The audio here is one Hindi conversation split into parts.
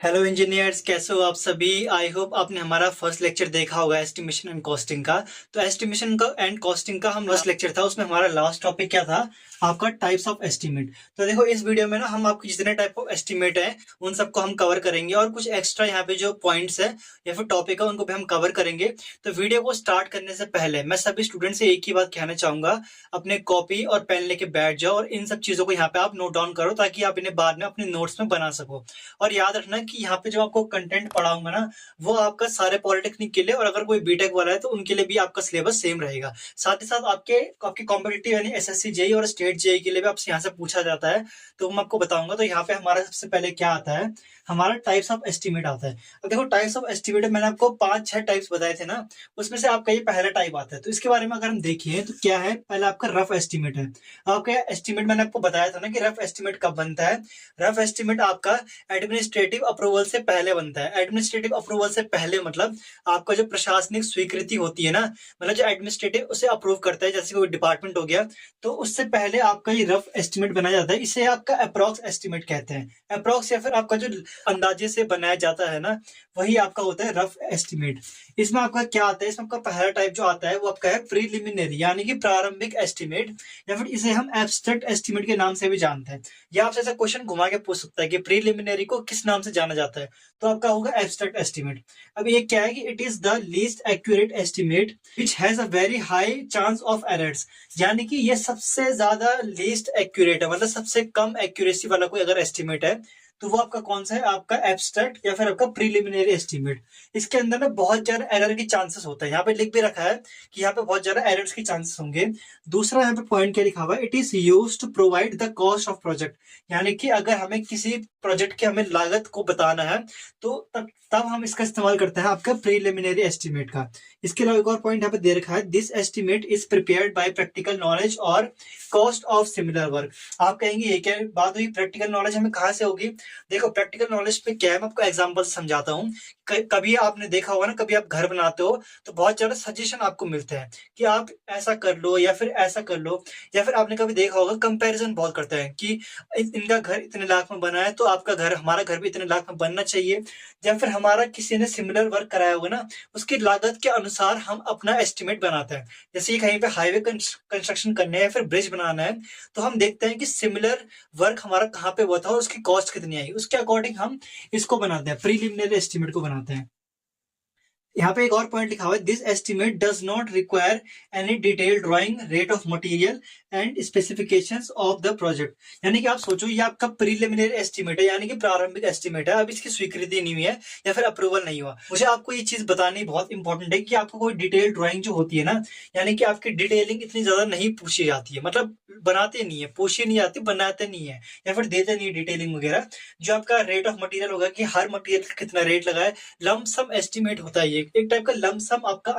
हेलो इंजीनियर्स, कैसे हो आप सभी। आई होप आपने हमारा फर्स्ट लेक्चर देखा होगा एस्टिमेशन एंड कॉस्टिंग का। तो एस्टिमेशन का एंड कॉस्टिंग का हम फर्स्ट लेक्चर था, उसमें हमारा लास्ट टॉपिक क्या था, आपका टाइप्स ऑफ एस्टिमेट। तो देखो इस वीडियो में ना हम आपको जितने टाइप ऑफ एस्टिमेट है उन सबको हम कवर करेंगे और कुछ एक्स्ट्रा यहाँ पे जो पॉइंट्स है या फिर टॉपिक है उनको भी हम कवर करेंगे। तो वीडियो को स्टार्ट करने से पहले मैं सभी स्टूडेंट से एक ही बात कहना चाहूंगा, अपने कॉपी और पेन लेके बैठ जाओ और इन सब चीजों को यहाँ पे आप नोट डाउन करो ताकि आप इन्हें बाद में अपने नोट्स में बना सको। और याद रखना कि यहाँ पे जो आपको कंटेंट पढ़ाऊंगा ना वो आपका सारे पॉलिटेक्निक के लिए, और अगर कोई बीटेक वाला है तो उनके लिए भी आपका सिलेबस सेम रहेगा। साथ ही साथ आपके आपके कॉम्पिटिटिव यानी एसएससी जेई और स्टेट जेई के लिए भी आपसे यहाँ से पूछा जाता है, तो मैं आपको बताऊंगा। तो यहाँ पे हमारा सबसे पहले क्या आता है, हमारा टाइप्स ऑफ एस्टिमेट आता है। अब देखो टाइप्स ऑफ एस्टिमेट मैंने आपको 5-6 टाइप्स बताए थे ना, उसमें से आपका ये पहला टाइप आता है। तो इसके बारे में अगर हम देखिए तो क्या है, पहला आपका रफ एस्टिमेट है। आपका एस्टिमेट मैंने आपको बताया था ना कि रफ एस्टिमेट कब बनता है। रफ एस्टिमेट आपका एडमिनिस्ट्रेटिव अप्रूवल से पहले बनता है। एडमिनिस्ट्रेटिव अप्रूवल से पहले मतलब आपका जो प्रशासनिक स्वीकृति होती है ना, मतलब जो एडमिनिस्ट्रेटिव उसे अप्रूव करता है, जैसे कोई डिपार्टमेंट हो गया, तो उससे पहले आपका ये रफ एस्टिमेट बनाया जाता है। इसे आपका अप्रॉक्स एस्टिमेट कहते हैं। अप्रॉक्स या फिर आपका जो अंदाजे से बनाया जाता है ना, वही आपका होता है रफ एस्टिमेट। इसमें आपका क्या आता है, इसमें आपका पहला टाइप जो आता है वो आपका है प्रीलिमिनरी यानी कि प्रारंभिक एस्टिमेट, या फिर इसे हम एब्स्ट्रैक्ट एस्टिमेट के नाम से भी जानते हैं। या आपसे ऐसा क्वेश्चन घुमा के पूछ सकता है कि प्रीलिमिनरी को किस नाम से जाना जाता है, तो आपका होगा एब्स्ट्रैक्ट एस्टिमेट। अब ये क्या है कि it is the least accurate estimate which has a very high chance of errors, यानी कि ये सबसे ज्यादा लीस्ट एक्यूरेट है, मतलब सबसे कम एक्यूरेसी वाला कोई अगर एस्टिमेट है तो वो आपका कौन सा है, आपका एब्स्ट्रैक्ट या फिर आपका प्रीलिमिनरी एस्टिमेट। इसके अंदर ना बहुत ज्यादा एरर की चांसेस होता है, यहाँ पे लिख भी रखा है कि यहाँ पे बहुत ज्यादा एरर्स की चांसेस होंगे। दूसरा यहाँ पे पॉइंट क्या लिखा हुआ है, it is use to provide the cost of project, यानी कि अगर हमें किसी प्रोजेक्ट की हमें लागत को बताना है तो तब हम इसका इस्तेमाल करते हैं आपका प्रीलिमिनरी एस्टिमेट का। इसके अलावा एक और पॉइंट यहाँ पे दे रखा है, this estimate is prepared by practical knowledge और कॉस्ट ऑफ सिमिलर वर्क। आप कहेंगे ये क्या बात हुई, प्रैक्टिकल नॉलेज हमें कहाँ से होगी। देखो प्रैक्टिकल नॉलेज पे क्या है, मैं आपको एग्जांपल समझाता हूँ। कभी आपने देखा होगा ना, कभी आप घर बनाते हो तो बहुत ज्यादा सजेशन आपको मिलते हैं कि आप ऐसा कर लो या फिर ऐसा कर लो। या फिर आपने कभी देखा होगा कंपैरिजन बहुत करते हैं कि इनका घर इतने लाख में बना है तो आपका घर, हमारा घर भी इतने लाख में बनना चाहिए। या फिर हमारा किसी ने सिमिलर वर्क कराया होगा ना, उसकी लागत के अनुसार हम अपना एस्टिमेट बनाते हैं। जैसे कहीं पे हाईवे कंस्ट्रक्शन करने है या फिर ब्रिज बनाना है, तो हम देखते हैं कि सिमिलर वर्क हमारा कहाँ पे हुआ था और उसकी कॉस्ट कितनी आई, उसके अकॉर्डिंग हम इसको बनाते हैं, प्रीलिमिनरी एस्टिमेट को बनाते हैं। यहाँ पे एक और पॉइंट लिखा हुआ है, this estimate does not require any detail drawing, rate of material and specifications of the project. यानी कि आप सोचो ये आपका प्रीलिमिनरी एस्टिमेट है, यानी कि प्रारंभिक एस्टिमेट है, अब इसकी स्वीकृति नहीं हुई है या फिर अप्रूवल नहीं हुआ। मुझे आपको ये चीज बतानी बहुत इंपॉर्टेंट है कि आपको कोई डिटेल ड्राइंग जो होती है ना, यानी कि आपकी डिटेलिंग इतनी ज्यादा नहीं पूछी जाती है, मतलब बनाते नहीं है, पूछी नहीं जाती, बनाते नहीं है या फिर देते नहीं है डिटेलिंग वगैरह। जो आपका रेट ऑफ मटेरियल होगा कि हर मटेरियल का कितना रेट लगा है, लमसम एस्टिमेट होता है, ये एक टाइप का लमसम आपका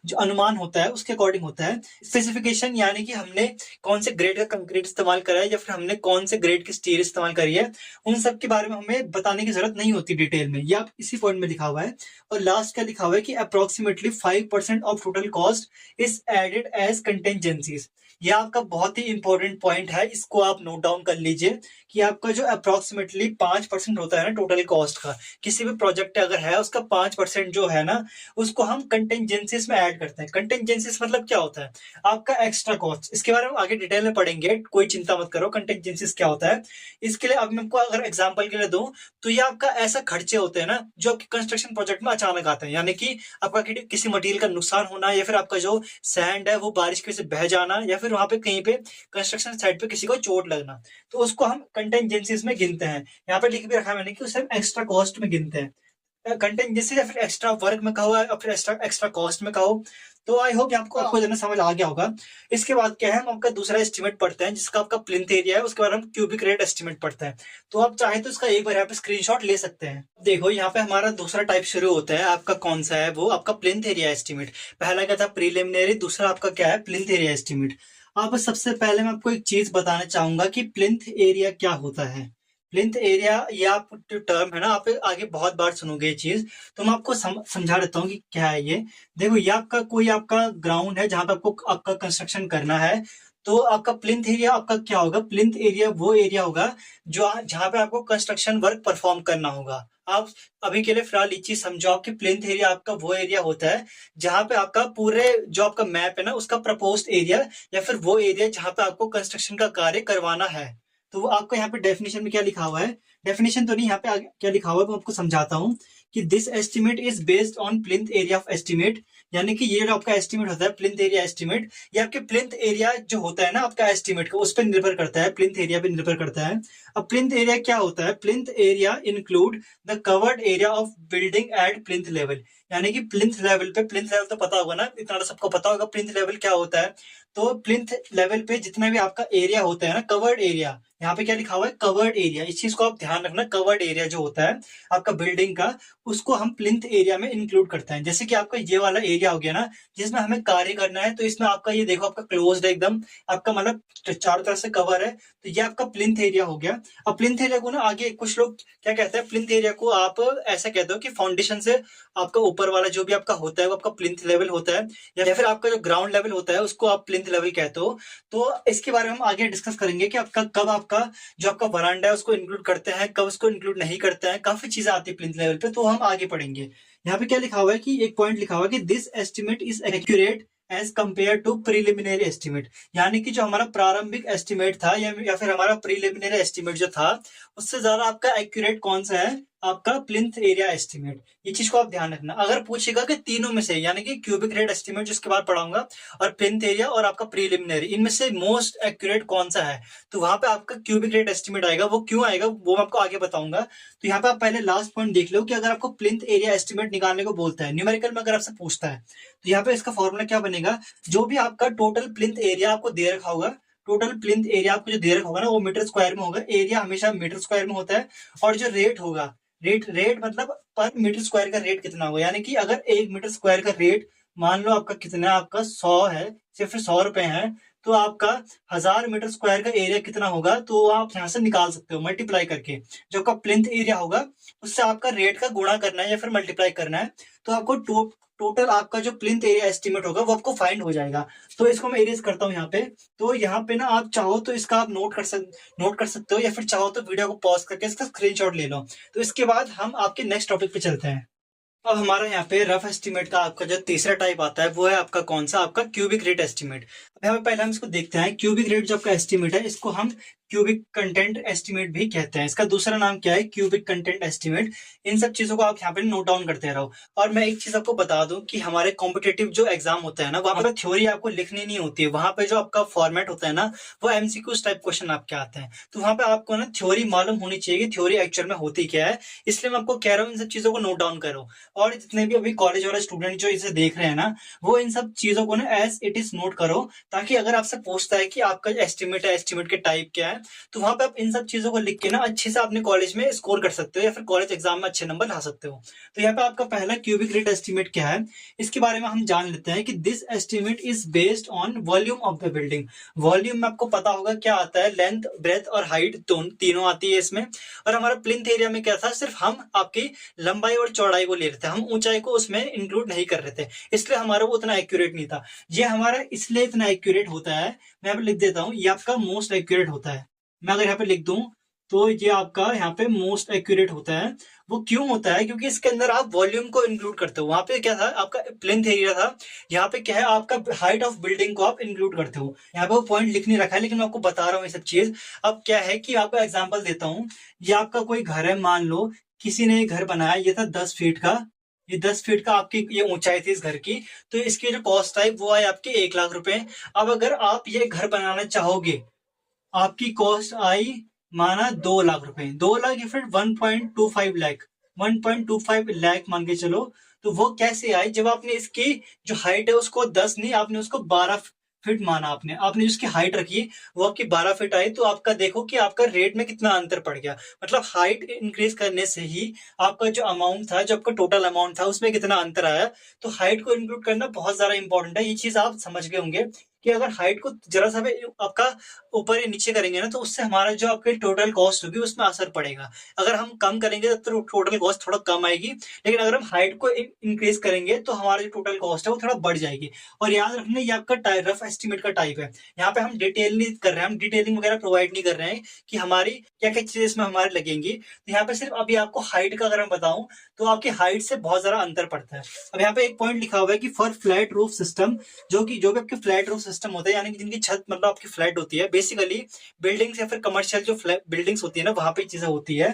जो अनुमान होता है उसके अकॉर्डिंग होता है। स्पेसिफिकेशन यानी कि हमने कौन से ग्रेड का कंक्रीट इस्तेमाल करा है या फिर हमने कौन से ग्रेड की स्टील इस्तेमाल करी है, उन सब के बारे में हमें बताने की जरूरत नहीं होती डिटेल में, ये आप इसी पॉइंट में लिखा हुआ है। और लास्ट क्या लिखा हुआ है कि approximately 5% of total cost is added as contingencies. ये आपका बहुत ही इंपॉर्टेंट पॉइंट है, इसको आप नोट डाउन कर लीजिए कि आपका जो अप्रोक्सीमेटली 5% होता है ना टोटल कॉस्ट का, किसी भी प्रोजेक्ट अगर है उसका 5% जो है ना, उसको हम कंटेंजेंसीज में ऐड करते हैं। कंटेंजेंसीज मतलब क्या होता है, आपका एक्स्ट्रा कॉस्ट। इसके बारे में आगे डिटेल में पढ़ेंगे, कोई चिंता मत करो कंटेंजेंसीज क्या होता है। इसके लिए अब मैं आपको अगर एग्जांपल के लिए दूं तो ये आपका ऐसा खर्चे होते हैं ना जो आपके कंस्ट्रक्शन प्रोजेक्ट में अचानक आते हैं, यानी कि आपका किसी मटेरियल का नुकसान होना या फिर आपका जो सैंड है वो बारिश की वजह से बह जाना या फिर वहां पे कहीं पे कंस्ट्रक्शन साइट पे किसी को चोट लगना, तो उसको हम कंटेंजेंसीज में गिनते हैं। यहाँ पे लिख भी रखा है मैंने कि उसे हम एक्स्ट्रा कॉस्ट में गिनते हैं। कंटेंजेंसी या फिर एक्स्ट्रा वर्क में कहो या फिर एक्स्ट्रा एक्स्ट्रा कॉस्ट में कहो। तो आई होप आपको आपको जना समझ आ गया होगा। इसके बाद क्या है, हम आपका दूसरा एस्टिमेट पढ़ते हैं जिसका आपका प्लिंथ एरिया है, उसके बाद हम क्यूबिक रेट एस्टिमेट पढ़ते हैं। तो आप चाहे तो इसका एक बार यहाँ पे स्क्रीनशॉट ले सकते हैं। देखो यहाँ पे हमारा दूसरा टाइप शुरू होता है, आपका कौन सा है, वो आपका प्लिंथ एरिया एस्टिमेट। पहला क्या था, प्रीलिमिनरी, दूसरा आपका क्या है, प्लिंथ एरिया एस्टिमेट। आप सबसे पहले मैं आपको एक चीज बताना चाहूंगा कि प्लिंथ एरिया क्या होता है। प्लिंथ एरिया ये आप जो टर्म है ना, आप आगे बहुत बार सुनोगे ये चीज, तो मैं आपको समझा देता हूँ कि क्या है ये। देखो ये आपका कोई आपका ग्राउंड है जहां पे आपको आपका कंस्ट्रक्शन करना है, तो आपका प्लिंथ एरिया आपका क्या होगा, प्लिंथ एरिया वो एरिया होगा जो जहां पे आपको कंस्ट्रक्शन वर्क परफॉर्म करना होगा। आप अभी के लिए फिलहाल ये चीज समझो आपकी प्लिंथ एरिया आपका वो एरिया होता है जहां पे आपका पूरे जो आपका मैप है ना उसका प्रपोज्ड एरिया या फिर वो एरिया जहां पे आपको कंस्ट्रक्शन का कार्य करवाना है। तो वो आपको यहाँ पे डेफिनेशन में क्या लिखा हुआ है, डेफिनेशन तो नहीं, यहाँ पे आगे क्या लिखा हुआ है मैं आपको समझाता हूँ कि this estimate is based on plinth area of estimate, यानी कि ये जो आपका एस्टिमेट होता है प्लिंथ एरिया एस्टिमेट, ये आपके प्लिंथ एरिया जो होता है ना आपका एस्टिमेट का उस पर निर्भर करता है, प्लिंथ एरिया पे निर्भर करता है। अब प्लिंथ एरिया क्या होता है, plinth area include the covered area of building at plinth level, यानी कि प्लिंथ लेवल पे, प्लिंथ लेवल तो पता होगा ना, इतना तो सबको पता होगा प्लिंथ लेवल क्या होता है। तो प्लिंथ लेवल पे जितना भी आपका एरिया होता है ना, कवर्ड एरिया, यहाँ पे क्या लिखा हुआ है कवर्ड एरिया, इस चीज को आप ध्यान रखना, कवर्ड एरिया जो होता है आपका बिल्डिंग का उसको हम प्लिंथ एरिया में इंक्लूड करते हैं। जैसे कि आपका ये वाला एरिया हो गया ना जिसमें हमें कार्य करना है, तो इसमें आपका ये देखो आपका क्लोज्ड है एकदम, आपका मतलब चारों तरफ से कवर है, तो ये आपका प्लिंथ एरिया हो गया। अब प्लिंथ एरिया को ना आगे कुछ लोग क्या कहते हैं, प्लिंथ एरिया को आप ऐसा कहते हो कि फाउंडेशन से आपका ऊपर वाला जो भी आपका होता है वो आपका प्लिंथ लेवल होता है, या फिर आपका जो ग्राउंड लेवल होता है उसको आप प्लिंथ लेवल कहते हो। तो इसके बारे में हम आगे डिस्कस करेंगे कि आपका कब आपका जो आपका वरांडा है उसको इंक्लूड करते हैं, कब उसको इंक्लूड नहीं करते हैं, काफी चीजें आती है प्लिंथ लेवल पे, तो हम आगे पढ़ेंगे। यहाँ पे क्या लिखा हुआ है कि एक पॉइंट लिखा हुआ है कि this estimate is accurate as compare to preliminary estimate, यानी कि जो हमारा प्रारंभिक एस्टिमेट था या फिर हमारा प्रिलिमिनरी एस्टिमेट जो था उससे ज्यादा आपका एक्यूरेट कौन सा है, आपका प्लिंथ एरिया एस्टिमेट। ये चीज को आप ध्यान रखना, अगर पूछेगा कि तीनों में से यानी कि क्यूबिक रेट एस्टिमेट जिसके बाद पढ़ाऊंगा और प्लिंथ एरिया और आपका प्रीलिमिनरी, इनमें से मोस्ट एक्यूरेट कौन सा है, तो वहां पे आपका क्यूबिक रेट एस्टिमेट आएगा। वो क्यों आएगा वो मैं आपको आगे बताऊंगा। तो यहाँ पे आप पहले लास्ट पॉइंट देख लो कि अगर आपको प्लिंथ एरिया एस्टिमेट निकालने को बोलता है न्यूमेरिकल में, अगर आपसे पूछता है तो यहाँ पे इसका फॉर्मूला क्या बनेगा, जो भी आपका टोटल प्लिंथ एरिया आपको दे रखा होगा, टोटल प्लिंथ एरिया आपको जो दे रखा होगा ना वो मीटर स्क्वायर में होगा, एरिया हमेशा मीटर स्क्वायर में होता है, और जो रेट होगा, रेट मतलब पर मीटर स्क्वायर का रेट कितना होगा, यानी कि अगर 1 मीटर स्क्वायर का रेट मान लो आपका कितना, आपका 100 है, सिर्फ 100 रुपए है, तो आपका 1000 मीटर स्क्वायर का एरिया कितना होगा, तो आप यहाँ से निकाल सकते हो मल्टीप्लाई करके, जो आपका प्लिंथ एरिया होगा उससे आपका रेट का गुणा करना है या फिर मल्टीप्लाई करना है, तो आपको टोटल आपका जो प्लिंथ एरिया एस्टिमेट होगा वो आपको फाइंड हो जाएगा। तो इसको मैं एरेज करता हूँ यहाँ पे। तो यहाँ पे ना आप चाहो तो इसका आप नोट कर सकते हो, या फिर चाहो तो वीडियो को पॉज करके इसका स्क्रीनशॉट ले लो। तो इसके बाद हम आपके नेक्स्ट टॉपिक पे चलते हैं। अब हमारा यहाँ पे रफ एस्टिमेट का आपका जो तीसरा टाइप आता है वो है आपका कौन सा, आपका क्यूबिक रेट एस्टिमेट। अब यहाँ पे पहले हम इसको देखते हैं, क्यूबिक रेट जो आपका एस्टिमेट है इसको हम क्यूबिक कंटेंट एस्टिमेट भी कहते हैं। इसका दूसरा नाम क्या है, क्यूबिक कंटेंट एस्टिमेट। इन सब चीजों को आप यहाँ पे नोट डाउन करते रहो। और मैं एक चीज आपको बता दूं कि हमारे कॉम्पिटेटिव जो एग्जाम होता है ना वहां पर थ्योरी आपको लिखनी नहीं होती है, वहां पे जो आपका फॉर्मेट होता है ना वो एमसीक्यूज टाइप क्वेश्चन आपके आते हैं। तो वहां पे आपको ना थ्योरी मालूम होनी चाहिए कि थ्योरी एक्चुअल में होती क्या है, इसलिए मैं आपको कह रहा हूँ इन सब चीजों को नोट डाउन करो। और जितने भी अभी कॉलेज वाले स्टूडेंट जो इसे देख रहे हैं ना वो इन सब चीजों को ना एज इट इज नोट करो, ताकि अगर आपसे पूछता है कि आपका एस्टिमेट है, एस्टिमेट के टाइप क्या है, तो वहां पे आप इन सब चीजों को लिख के ना अच्छे से अपने कॉलेज में स्कोर कर सकते हो या फिर कॉलेज एग्जाम में अच्छे नंबर ला सकते हो। तो यहाँ पे आपका पहला क्यूबिक रेट एस्टिमेट क्या है, इसके बारे में हम जान लेते हैं कि this estimate is based on volume of the building. Volume में आपको पता होगा क्या आता है, लेंथ, ब्रेथ और हाइट तीनों आती है इसमें। और हमारा प्लिंथ एरिया में क्या था, सिर्फ हम आपकी लंबाई और चौड़ाई को ले रहे थे, हम ऊंचाई को उसमें इंक्लूड नहीं कर रहे थे, इसलिए हमारा वो उतना एक्यूरेट नहीं था। ये हमारा इसलिए इतना एक्यूरेट होता है, मैं यहाँ पे लिख देता हूँ, ये आपका मोस्ट एक्यूरेट होता है। मैं अगर यहाँ पे लिख दूं तो ये आपका यहाँ पे मोस्ट एक्यूरेट होता है। वो क्यों होता है, क्योंकि इसके अंदर आप वॉल्यूम को इंक्लूड करते हो। वहां पे क्या था, आपका प्लिंथ एरिया था, यहाँ पे क्या है आपका हाइट ऑफ बिल्डिंग को आप इंक्लूड करते हो। यहाँ पे वो पॉइंट लिख नहीं रखा है लेकिन मैं आपको बता रहा हूँ ये सब चीज। अब क्या है कि आपको एग्जाम्पल देता हूँ, ये आपका कोई घर है, मान लो किसी ने घर बनाया, ये था 10 फीट का, ये 10 फीट का आपकी ये ऊंचाई थी इस घर की, तो इसकी जो कॉस्ट आई वो आई आपकी 1 लाख रुपए। अब अगर आप ये घर बनाना चाहोगे, आपकी कॉस्ट आई माना 2 लाख रुपए, 2 लाख या फिर 1.25 लाख, 1.25 लाख मान के चलो। तो वो कैसे आई, जब आपने इसकी जो हाइट है उसको 10 नहीं, आपने उसको 12 फीट माना, आपने उसकी हाइट रखी, वो आपकी 12 फीट आई। तो आपका देखो कि आपका रेट में कितना अंतर पड़ गया, मतलब हाइट इंक्रीज करने से ही आपका जो अमाउंट था, जो आपका टोटल अमाउंट था उसमें कितना अंतर आया। तो हाइट को इंक्लूड करना बहुत ज्यादा इंपॉर्टेंट है, ये चीज आप समझ गए होंगे कि अगर हाइट को जरा सा भी आपका ऊपर या नीचे करेंगे ना, तो उससे हमारा जो आपकी टोटल कॉस्ट होगी उसमें असर पड़ेगा। अगर हम कम करेंगे तो टोटल कॉस्ट थोड़ा कम आएगी, लेकिन अगर हम हाइट को इंक्रीज करेंगे तो हमारा जो टोटल कॉस्ट है वो थोड़ा बढ़ जाएगी। और याद रखना ये आपका रफ एस्टिमेट का टाइप है। यहाँ पे हम डिटेल नहीं कर रहे हैं, हम डिटेलिंग वगैरह प्रोवाइड नहीं कर रहे हैं कि हमारी क्या क्या चीजें इसमें हमारे लगेंगी। तो यहाँ पे सिर्फ अभी आपको हाइट का अगर मैं बताऊं तो आपकी हाइट से बहुत ज्यादा अंतर पड़ता है। अब यहाँ पे एक पॉइंट लिखा हुआ है कि फॉर फ्लैट रूफ सिस्टम, जो भी आपके फ्लैट रूफ सिस्टम होता है, यानी कि जिनकी छत मतलब आपकी फ्लैट होती है, बेसिकली बिल्डिंग्स या फिर कमर्शियल जो बिल्डिंग्स होती है ना, वहां पे चीजें होती है।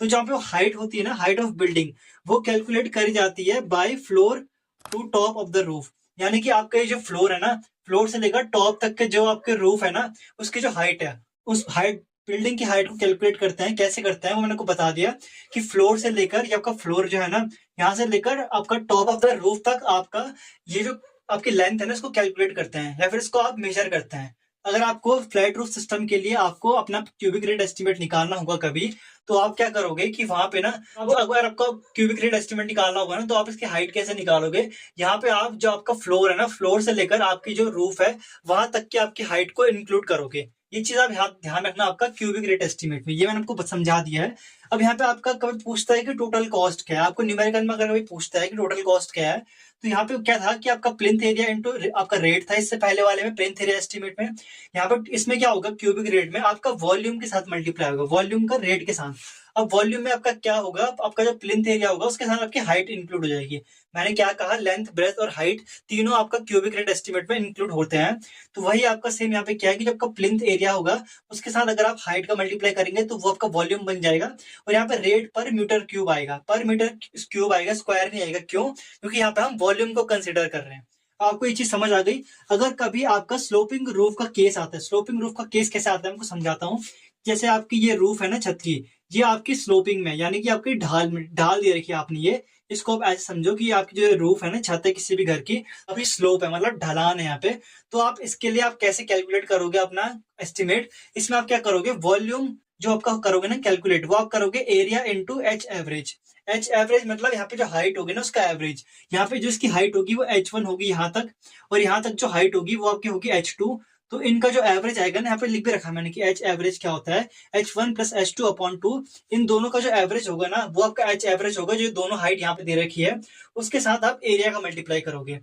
तो जहाँ पे हाइट होती है ना, हाइट ऑफ बिल्डिंग, वो कैलकुलेट करी जाती है by floor to top of the roof. यानी कि आपका ये जो फ्लोर है ना, फ्लोर से लेकर टॉप तक के जो आपके रूफ है ना, उसकी जो हाइट है, उस हाइट बिल्डिंग की हाइट को कैलकुलेट करते हैं। कैसे करते हैं वो मैंने को बता दिया कि फ्लोर से लेकर, ये आपका फ्लोर जो है ना, यहाँ से लेकर आपका टॉप ऑफ द रूफ तक आपका ये जो आपकी लेंथ है ना, इसको कैलकुलेट करते हैं या फिर इसको आप मेजर करते हैं। अगर आपको फ्लैट रूफ सिस्टम के लिए आपको अपना क्यूबिक रेट एस्टिमेट निकालना होगा कभी, तो आप क्या करोगे कि वहां पे ना, अगर आपको क्यूबिक रेट एस्टिमेट निकालना होगा ना, तो आप इसकी हाइट कैसे निकालोगे। यहाँ पे आप जो आपका फ्लोर है ना, फ्लोर से लेकर आपकी जो रूफ है वहां तक की आपकी हाइट को इंक्लूड करोगे। ये चीज आप ध्यान रखना आपका क्यूबिक रेट एस्टिमेट में। ये मैंने आपको समझा दिया है। अब यहाँ पे आपका कभी पूछता है कि टोटल कॉस्ट क्या है, आपको न्यूमेरिकल में अगर कभी पूछता है कि टोटल कॉस्ट क्या है, तो यहाँ पे क्या था कि आपका प्लिंथ एरिया इनटू आपका रेट था इससे पहले वाले में, प्लिंथ एरिया एस्टिमेट में। यहाँ पर इसमें क्या होगा, क्यूबिक रेट में आपका वॉल्यूम के साथ मल्टीप्लाई होगा, वॉल्यूम का रेट के साथ। अब वॉल्यूम में आपका क्या होगा, आपका जो प्लिंथ एरिया होगा उसके साथ आपकी हाइट इंक्लूड हो जाएगी। मैंने क्या कहा, लेंथ, ब्रेथ और हाइट तीनों आपका क्यूबिक रेट एस्टिमेट में इंक्लूड होते हैं। तो वही आपका सेम यहाँ पे क्या है कि जब आपका प्लिंथ एरिया होगा उसके साथ अगर आप हाइट का मल्टीप्लाई करेंगे तो वो आपका वॉल्यूम बन जाएगा। और यहाँ पे रेट पर मीटर क्यूब आएगा, पर मीटर क्यूब आएगा, स्क्वायर नहीं आएगा। क्यों? क्योंकि यहाँ पे हम वॉल्यूम को कंसिडर कर रहे हैं। आपको ये चीज समझ आ गई। अगर कभी आपका स्लोपिंग रूफ का केस आता है, स्लोपिंग रूफ का केस कैसे आता है हमको समझाता हूँ। जैसे आपकी ये रूफ है ना छत की, ये आपकी स्लोपिंग में, यानी कि आपकी ढाल में ढाल दे रखी है आपने। ये इसको आप ऐसे समझो कि आपकी जो रूफ है ना, छत है किसी भी घर की, अभी स्लोप है, मतलब ढलान है यहाँ पे। तो आप इसके लिए आप कैसे कैलकुलेट करोगे अपना एस्टिमेट, इसमें आप क्या करोगे, वॉल्यूम जो आपका करोगे ना कैलकुलेट, वो आप करोगे area into H average. H average मतलब यहाँ पे जो हाइट होगी ना उसका एवरेज। यहाँ पे जो इसकी हाइट होगी वो H1 होगी यहाँ तक, और यहाँ तक जो हाइट होगी वो आपकी होगी H2। तो इनका जो एवरेज आएगा ना, यहाँ पे लिख भी रखा मैंने कि एच एवरेज क्या होता है, H1 प्लस H2/2। इन दोनों का जो एवरेज होगा ना वो आपका एच एवरेज होगा, जो दोनों हाइट यहाँ पे दे रखी है उसके साथ आप एरिया का मल्टीप्लाई करोगे,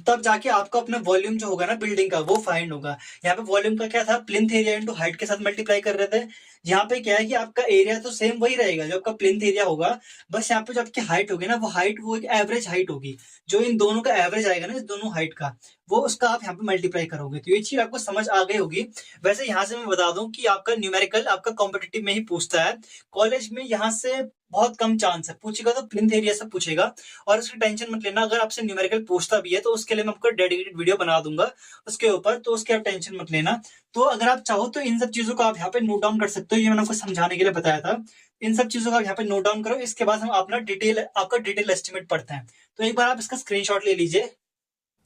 तब जाके आपको अपना वॉल्यूम जो होगा ना बिल्डिंग का वो फाइंड होगा। यहाँ पे वॉल्यूम का क्या था, प्लिंथ एरिया इंटू हाइट के साथ मल्टीप्लाई कर रहे थे। यहाँ पे क्या है कि आपका एरिया तो सेम वही रहेगा जो आपका प्लिंथ एरिया होगा, बस यहाँ पे जो आपकी हाइट होगी ना, वो हाइट वो एक एवरेज हाइट होगी, जो इन दोनों का एवरेज आएगा ना, इस दोनों हाइट का, वो उसका आप यहाँ पे मल्टीप्लाई करोगे। तो ये चीज आपको समझ आ गई होगी। वैसे यहाँ से मैं बता दूं कि आपका न्यूमेरिकल आपका कॉम्पिटिटिव में ही पूछता है, कॉलेज में यहाँ से बहुत कम चांस है, पूछेगा तो प्लिंथ एरिया से पूछेगा। और उसकी टेंशन मत लेना, अगर आपसे न्यूमेरिकल पूछता भी है तो उसके लिए मैं आपको डेडिकेटेड वीडियो बना दूंगा उसके ऊपर, तो उसके आप टेंशन मत लेना। तो अगर आप चाहो तो इन सब चीजों को आप यहाँ पे नोट डाउन कर सकते हो, ये मैंने आपको समझाने के लिए बताया था। इन सब चीजों को आप यहाँ पे नोट डाउन करो, इसके बाद हम अपना आपका डिटेल एस्टिमेट पढ़ते हैं। तो एक बार आप इसका स्क्रीनशॉट ले लीजिए।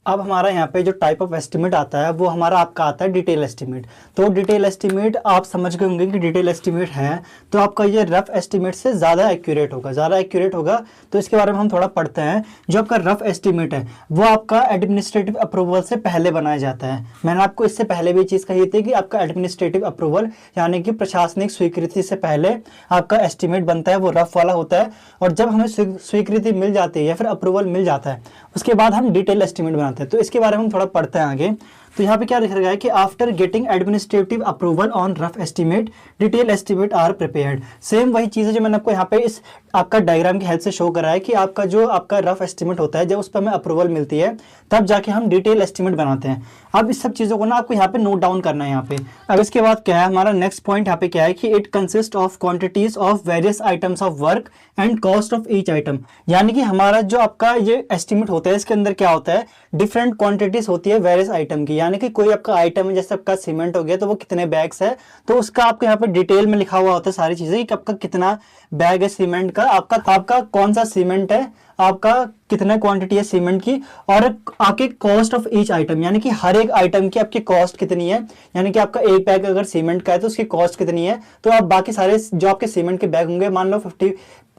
अब हमारा यहाँ पे जो टाइप ऑफ एस्टिमेट आता है वो हमारा आपका आता है डिटेल एस्टिमेट। तो डिटेल एस्टिमेट आप समझ गए होंगे कि डिटेल एस्टिमेट है तो आपका ये रफ एस्टिमेट से ज़्यादा एक्यूरेट होगा, तो इसके बारे में हम थोड़ा पढ़ते हैं। जो आपका रफ एस्टिमेट है वो आपका एडमिनिस्ट्रेटिव अप्रूवल से पहले बनाया जाता है। मैंने आपको इससे पहले भी चीज़ कही थी कि आपका एडमिनिस्ट्रेटिव अप्रूवल यानी कि प्रशासनिक स्वीकृति से पहले आपका एस्टिमेट बनता है, वो रफ वाला होता है। और जब हमें स्वीकृति मिल जाती है या फिर अप्रूवल मिल जाता है उसके बाद हम डिटेल एस्टिमेट बनाते हैं। तो इसके बारे में हम थोड़ा पढ़ते हैं आगे। तो यहाँ पे क्या लिखा गया है कि after getting administrative approval on rough estimate detail estimate are prepared. Same वही चीज़ है जो मैंने आपको यहाँ पे इस आपका डायग्राम की हेल्प से शो करा है कि आपका जो आपका रफ एस्टिमेट होता है जब उस पर हमें अप्रूवल मिलती है तब जाके हम डिटेल एस्टिमेट बनाते हैं। अब इस सब चीज़ों को ना आपको यहाँ पे नोट डाउन करना है यहाँ पे। अब इसके बाद क्या है हमारा नेक्स्ट पॉइंट यहाँ पे क्या है कि it consist of quantities of various items of work and cost of each item. यानी कि हमारा जो आपका ये एस्टिमेट होता है इसके अंदर क्या होता है, डिफरेंट क्वांटिटीज होती है वेरियस आइटम की। यानी कि कोई आपका आइटम है, जैसे आपका सीमेंट हो गया तो वो कितने बैग्स है, तो उसका आपको यहाँ पे डिटेल में लिखा हुआ होता है सारी चीजें कि आपका कितना बैग है सीमेंट का, आपका कौन सा सीमेंट है, आपका कितना क्वांटिटी है सीमेंट की, और आपके कॉस्ट ऑफ ईच आइटम यानी कि हर एक आइटम की आपकी कॉस्ट कितनी है। यानी कि आपका एक बैग अगर सीमेंट का है तो उसकी कॉस्ट कितनी है। तो आप बाकी सारे जो आपके सीमेंट के बैग होंगे, मान लो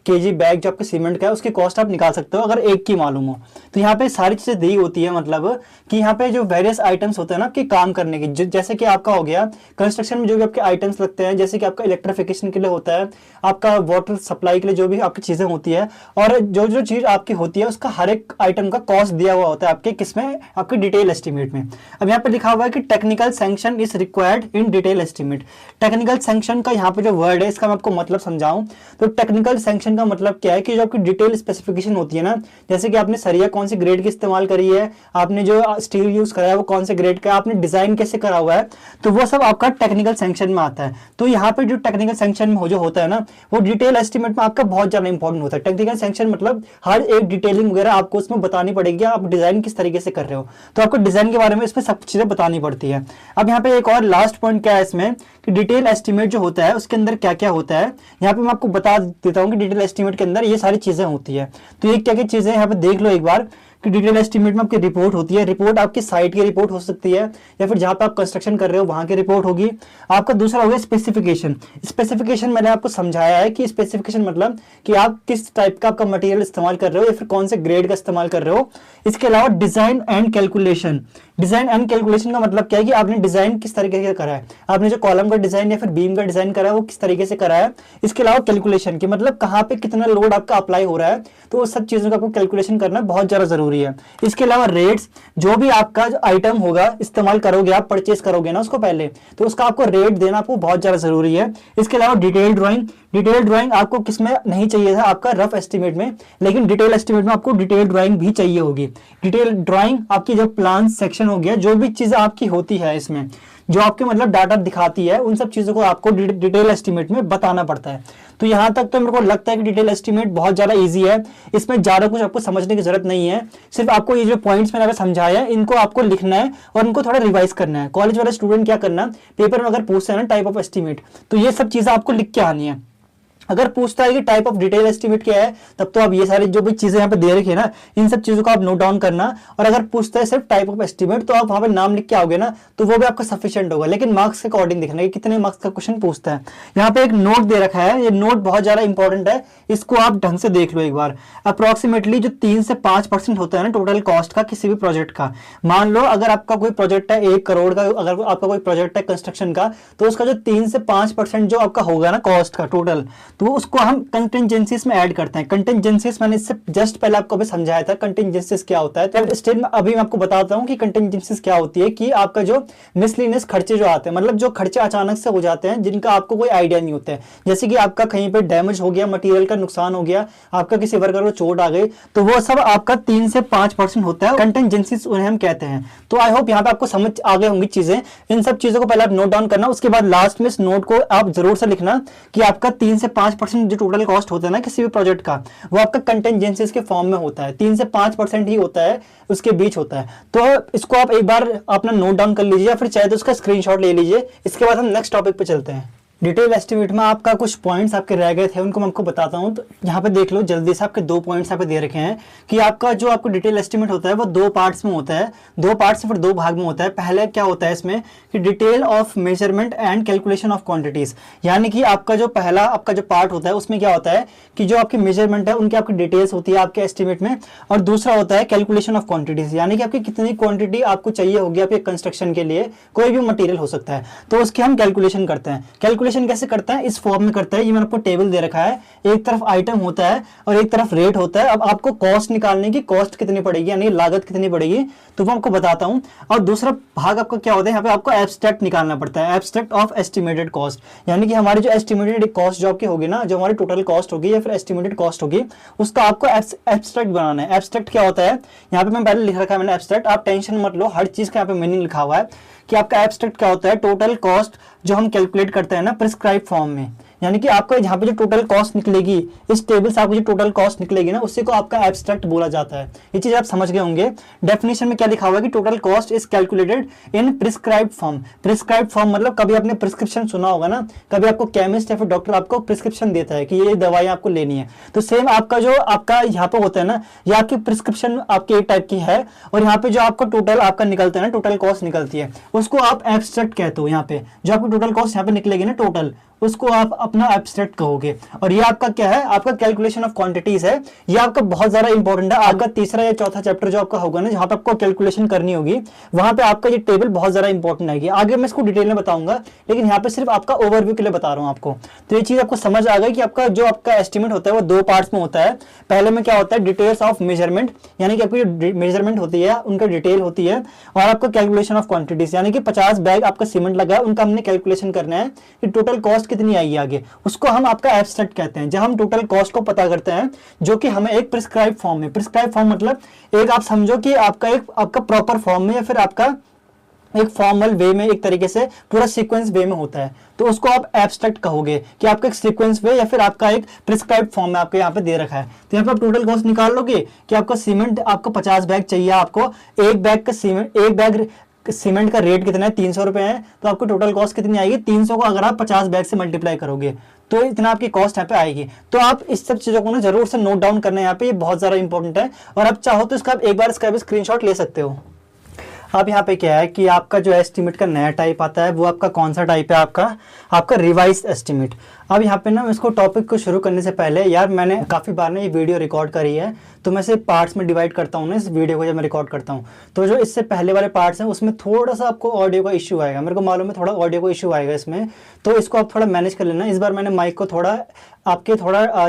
केजी बैग जो आपके सीमेंट का है उसकी कॉस्ट आप निकाल सकते हो अगर एक की मालूम हो। तो यहाँ पे सारी चीजें दी होती है, मतलब कि यहाँ पे जो वेरियस आइटम्स होते हैं ना आपके काम करने की, जैसे कि आपका हो गया कंस्ट्रक्शन में जो भी आपके आइटम्स लगते हैं, जैसे कि आपका इलेक्ट्रिफिकेशन के लिए होता है, आपका वाटर सप्लाई के लिए जो भी आपकी चीजें होती है, और जो जो चीज आपकी होती है उसका हर एक आइटम का कॉस्ट दिया हुआ होता है आपके किसमें, आपके डिटेल एस्टिमेट में। अब यहाँ पे लिखा हुआ है कि technical sanction is required in detail estimate. Technical sanction का यहाँ पे जो वर्ड है इसका मैं आपको मतलब समझाऊं तो टेक्निकल सैंक्शन का मतलब क्या है कि जो आपकी डिटेल स्पेसिफिकेशन होती है ना, जैसे कि आपने सरिया कौन सी ग्रेड की इस्तेमाल करी है, आपने जो स्टील यूज करा है वो कौन से ग्रेड का, आपने डिजाइन कैसे करा हुआ है, तो वो सब आपका टेक्निकल सैंक्शन में आता है। तो यहाँ पे जो टेक्निकल सैंक्शन में जो होता है ना वो डिटेल एस्टिमेट में आपका बहुत ज्यादा इंपॉर्टेंट होता है। टेक्निकल सैंक्शन मतलब हर एक डिटेलिंग वगैरह आपको उसमें बतानी पड़ेगी, आप डिजाइन किस तरीके से कर रहे हो, तो आपको डिजाइन के बारे में इसमें सब चीजें बतानी पड़ती है। अब यहाँ पे एक और लास्ट पॉइंट क्या है इसमें कि डिटेल एस्टिमेट जो होता है उसके अंदर क्या क्या होता है, यहाँ पे मैं आपको बता देता हूँ कि डिटेल एस्टिमेट के अंदर ये सारी चीजें होती है। तो ये क्या क्या चीजें यहाँ पे देख लो एक बार कि डिटेल एस्टिमेट में आपकी रिपोर्ट होती है। रिपोर्ट आपकी साइट की रिपोर्ट हो सकती है या फिर जहां पे आप कंस्ट्रक्शन कर रहे हो वहां की रिपोर्ट होगी। आपका दूसरा हो गया स्पेसिफिकेशन। स्पेसिफिकेशन मैंने आपको समझाया है कि स्पेसिफिकेशन मतलब कि आप किस टाइप का आपका मटेरियल इस्तेमाल कर रहे हो या फिर कौन से ग्रेड का इस्तेमाल कर रहे हो। इसके अलावा design and calculation. Design and calculation का मतलब क्या है कि आपने डिजाइन किस तरीके से करा है, आपने जो कॉलम का डिजाइन या फिर बीम का डिजाइन करा है वो किस तरीके से करा है। इसके अलावा कैलकुलेशन की मतलब कहाँ पे कितना लोड आपका अप्लाई हो रहा है, तो वो सब चीजों का आपको कैलकुलेशन करना बहुत ज्यादा जरूरी है। इसके अलावा रेट्स, जो भी आपका जो आइटम होगा इस्तेमाल करोगे आप, परचेस करोगे ना उसको पहले, तो उसका आपको रेट देना आपको बहुत ज्यादा जरूरी है। इसके अलावा डिटेल ड्राइंग। डिटेल ड्राइंग आपको किसमें नहीं चाहिए था, आपका रफ एस्टिमेट में, लेकिन डिटेल एस्टिमेट में आपको डिटेल ड्राइंग भी चाहिए होगी। डिटेल ड्राइंग आपकी जो प्लान सेक्शन हो गया, जो भी चीजें आपकी होती है इसमें, जो आपके मतलब डाटा दिखाती है, उन सब चीजों को आपको डिटेल एस्टिमेट में बताना पड़ता है। तो यहां तक तो मेरे को लगता है कि डिटेल एस्टिमेट बहुत ज्यादा इजी है, इसमें ज्यादा कुछ आपको समझने की जरूरत नहीं है। सिर्फ आपको ये जो पॉइंट्स मैंने समझाया है इनको आपको लिखना है और इनको थोड़ा रिवाइज करना है। कॉलेज वाले स्टूडेंट क्या करना, पेपर में अगर पूछते हैं ना टाइप ऑफ एस्टिमेट, तो ये सब चीजें आपको लिख के आनी है। अगर पूछता है कि टाइप ऑफ डिटेल एस्टिमेट क्या है, तब तो आप ये सारी जो भी चीजें यहाँ पे दे रखी है ना, इन सब चीजों को आप नोट डाउन करना। और अगर पूछता है सिर्फ टाइप ऑफ एस्टिमेट, तो आप वहां पे नाम लिख के आओगे ना, तो वो भी आपका सफिशिएंट होगा। लेकिन मार्क्स के अकॉर्डिंग देखना कि कितने मार्क्स का क्वेश्चन पूछता है। यहाँ पे एक नोट दे रखा है, ये नोट बहुत ज्यादा इंपॉर्टेंट है, इसको आप ढंग से देख लो एक बार। अप्रोक्सीमेटली जो 3 से 5% होता है ना टोटल कॉस्ट का किसी भी प्रोजेक्ट का, मान लो अगर आपका कोई प्रोजेक्ट है 1 करोड़ का, अगर आपका कोई प्रोजेक्ट है कंस्ट्रक्शन का, तो उसका जो 3 से 5% जो आपका होगा ना कॉस्ट का टोटल, तो उसको हम कंटिंजेंसीज में ऐड करते हैं। कंटिंजेंसीज मैंने इससे जस्ट पहले आपको अभी समझाया था कंटिंजेंसीज क्या होता है, तो स्टिल अभी मैं आपको बताता हूं कि कंटिंजेंसीज क्या होती है। कि आपका जो मिसलिनियस खर्चे जो आते हैं, मतलब जो खर्चे अचानक से हो जाते हैं जिनका आपको कोई आइडिया नहीं होता है, जैसे कि आपका कहीं पे डैमेज हो गया, मटेरियल का नुकसान हो गया, आपका किसी वर्कर को चोट आ गई, तो वो सब आपका 3 से 5% होता है, कंटिंजेंसीज उन्हें हम कहते हैं। तो आई होप यहाँ पे आपको समझ आ गई होंगी चीजें। इन सब चीजों को पहले आप नोट डाउन करना, उसके बाद लास्ट में इस नोट को आप जरूर से लिखना कि आपका 3 से 5% जो टोटल कॉस्ट होता है ना किसी भी प्रोजेक्ट का, वो आपका कंटिंजेंसीज के फॉर्म में होता है। 3 से 5% ही होता है, उसके बीच होता है। तो इसको आप एक बार अपना नोट डाउन कर लीजिए, या फिर चाहे तो उसका स्क्रीनशॉट ले लीजिए। इसके बाद हम नेक्स्ट टॉपिक पे चलते हैं। डिटेल एस्टिमेट में आपका कुछ पॉइंट्स आपके रह गए थे, उनको मैं आपको बताता हूं। तो यहाँ पे देख लो जल्दी से, आपके 2 पॉइंट्स यहाँ पे दे रखे हैं कि आपका जो आपको डिटेल एस्टिमेट होता है वो 2 पार्ट्स में होता है, 2 पार्ट्स फिर 2 भाग में होता है। पहले क्या होता है इसमें कि detail of measurement and calculation of quantities, यानी कि आपका जो पहला आपका जो पार्ट होता है उसमें क्या होता है कि जो आपकी मेजरमेंट है उनकी आपकी डिटेल्स होती है आपके एस्टिमेट में, और दूसरा होता है कैलकुलेशन ऑफ क्वांटिटीज, यानी कि आपकी कितनी क्वांटिटी आपको चाहिए होगी आपके कंस्ट्रक्शन के लिए, कोई भी मटेरियल हो सकता है, तो उसकी हम कैलकुलेशन करते हैं। कैलकुलेशन कैसे करते हैं, इस फॉर्म में करता है। ये मैंने आपको टेबल दे रखा है, एक तरफ आइटम होता है और एक तरफ रेट होता है। अब आपको कॉस्ट निकालने की, कॉस्ट कितनी पड़ेगी यानी लागत कितनी पड़ेगी, तो वो आपको बताता हूं। और दूसरा भाग आपका क्या होता है, यहाँ पे आपको एब्स्ट्रैक्ट निकालना पड़ता है, एब्स्ट्रैक्ट ऑफ एस्टिमेटेड कॉस्ट, यानी कि हमारी जो एस्टिमेटेड कॉस्ट जो आपकी होगी ना, जो हमारी टोटल कॉस्ट होगी या फिर एस्टिमेटेड कॉस्ट होगी, उसका आपको एब्स्ट्रैक्ट बनाना है। एब्स्ट्रैक्ट क्या होता है, यहाँ पे मैं पहले लिख रखा है मैंने एब्स्ट्रैक्ट, आप टेंशन मत लो, हर चीज का यहाँ पे मीनिंग लिखा हुआ है कि आपका एब्स्ट्रैक्ट क्या होता है, टोटल कॉस्ट जो हम कैलकुलेट करते हैं ना प्रिस्क्राइब फॉर्म में, यानी कि आपका यहाँ पे जो टोटल कॉस्ट निकलेगी, इस टेबल से आपको जो टोटल कॉस्ट निकलेगी ना, उसी को आपका एब्स्ट्रैक्ट बोला जाता है। ये चीज आप समझ गए होंगे। डेफिनेशन में क्या लिखा हुआ है कि total cost is calculated in prescribe form. Prescribe form मतलब कभी आपने प्रिस्क्रिप्शन सुना होगा ना, कभी आपको केमिस्ट या फिर डॉक्टर आपको प्रिस्क्रिप्शन देता है कि ये दवाई आपको लेनी है, तो सेम आपका जो आपका यहाँ पे होता है ना, ये आपकी प्रिस्क्रिप्शन आपकी एक टाइप की है, और यहाँ पे जो आपका टोटल आपका निकलता है ना, टोटल कॉस्ट निकलती है, उसको आप एब्स्ट्रैक्ट कहते हो। यहाँ पे जो आपकी टोटल कॉस्ट यहाँ पे निकलेगी ना टोटल, उसको आप अपना एब्स्ट्रैक्ट कहोगे। और ये आपका क्या है, आपका कैलकुलेशन ऑफ क्वांटिटीज है, ये आपका बहुत ज्यादा इंपॉर्टेंट है। आपका तीसरा या चौथा चैप्टर जो आपका होगा ना, जहां पे आपको कैलकुलेशन करनी होगी, वहां पे आपका ये टेबल बहुत ज्यादा इंपॉर्टेंट है। आगे मैं इसको डिटेल में बताऊंगा, लेकिन यहाँ पे सिर्फ आपका ओवरव्यू के लिए बता रहा हूँ आपको। तो ये चीज आपको समझ आ गई कि आपका जो आपका एस्टिमेट होता है वो दो पार्ट्स में होता है। पहले में क्या होता है, डिटेल्स ऑफ मेजरमेंट, यानी कि आपकी जो मेजरमेंट होती है उनका डिटेल होती है, और आपका कैलकुलेशन ऑफ क्वांटिटीज, यानी कि 50 बैग आपका सीमेंट लगा है, उनका हमने कैलकुलेशन करना है कि टोटल कॉस्ट कितनी आएगी आगे, उसको हम आपका एब्स्ट्रैक्ट कहते हैं। जब हम टोटल कॉस्ट को पता करते हैं, जो कि हमें एक प्रिस्क्राइब फॉर्म में, प्रिस्क्राइब फॉर्म मतलब एक आप समझो कि आपका प्रॉपर फॉर्म में, या फिर आपका एक फॉर्मल वे में, एक तरीके से पूरा सीक्वेंस वे में होता है, तो उसको आप एब्स्ट्रैक्ट कहोगे कि आपका एक सीक्वेंस वे या फिर आपका एक प्रिस्क्राइब फॉर्म में आपके यहाँ पे दे रखा है। तो यहाँ पे आप टोटल कॉस्ट निकाल लोगे कि आपका सीमेंट, आपको 50 बैग चाहिए, आपको एक बैग का सीमेंट, एक बैग सीमेंट का रेट कितना है, 300 रुपए है, तो आपको टोटल कॉस्ट कितनी आएगी, 300 को अगर आप 50 बैग से मल्टीप्लाई करोगे तो इतना आपकी कॉस्ट यहाँ पे आएगी। तो आप इस सब चीजों को ना जरूर से नोट डाउन करना है यहाँ पे, ये बहुत ज्यादा इंपॉर्टेंट है। और आप चाहो तो इसका एक बार इसका भी स्क्रीनशॉट ले सकते हो। अब यहाँ पे क्या है कि आपका जो एस्टिमेट का नया टाइप आता है वो आपका कौन सा टाइप है, आपका रिवाइज एस्टिमेट। अब यहाँ पे ना इसको टॉपिक को शुरू करने से पहले यार, मैंने काफ़ी बार ना ये वीडियो रिकॉर्ड करी है, तो मैं इसे पार्ट्स में डिवाइड करता हूँ ना इस वीडियो को जब मैं रिकॉर्ड करता हूँ। तो जो इससे पहले वाले पार्ट्स हैं उसमें थोड़ा सा आपको ऑडियो का इशू आएगा, मेरे को मालूम है थोड़ा ऑडियो का इशू आएगा इसमें, तो इसको आप थोड़ा मैनेज कर लेना। इस बार मैंने माइक को थोड़ा